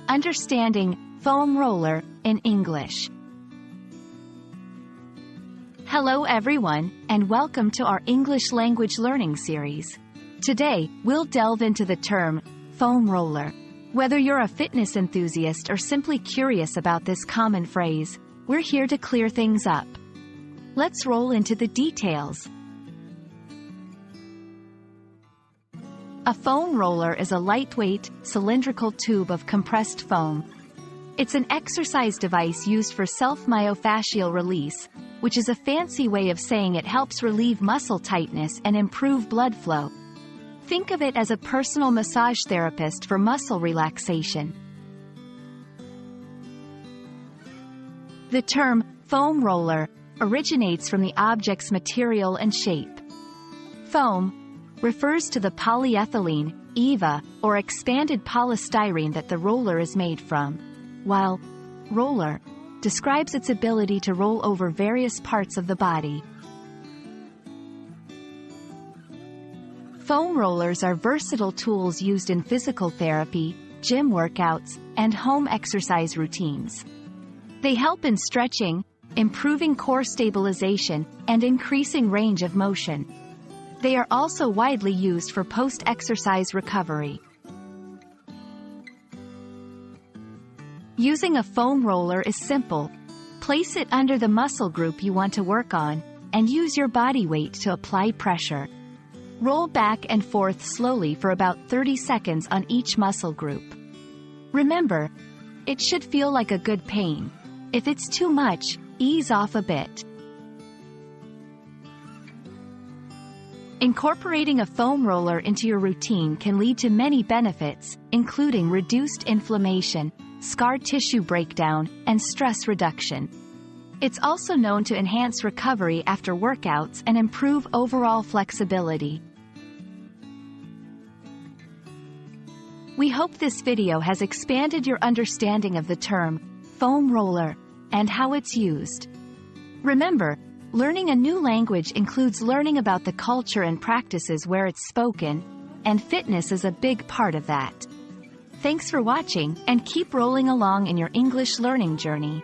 Understanding foam roller in English. Hello everyone, and welcome to our English language learning series. Today, we'll delve into the term foam roller. Whether you're a fitness enthusiast or simply curious about this common phrase, we're here to clear things up. Let's roll into the details. A foam roller is a lightweight, cylindrical tube of compressed foam. It's an exercise device used for self-myofascial release, which is a fancy way of saying it helps relieve muscle tightness and improve blood flow. Think of it as a personal massage therapist for muscle relaxation. The term foam roller originates from the object's material and shape. Foam refers to the polyethylene, EVA, or expanded polystyrene that the roller is made from, while roller describes its ability to roll over various parts of the body. Foam rollers are versatile tools used in physical therapy, gym workouts, and home exercise routines. They help in stretching, improving core stabilization, and increasing range of motion. They are also widely used for post-exercise recovery. Using a foam roller is simple. Place it under the muscle group you want to work on, and use your body weight to apply pressure. Roll back and forth slowly for about 30 seconds on each muscle group. Remember, it should feel like a good pain. If it's too much, ease off a bit. Incorporating a foam roller into your routine can lead to many benefits, including reduced inflammation, scar tissue breakdown, and stress reduction. It's also known to enhance recovery after workouts and improve overall flexibility. We hope this video has expanded your understanding of the term foam roller and how it's used. Remember, learning a new language includes learning about the culture and practices where it's spoken, and fitness is a big part of that. Thanks for watching, and keep rolling along in your English learning journey.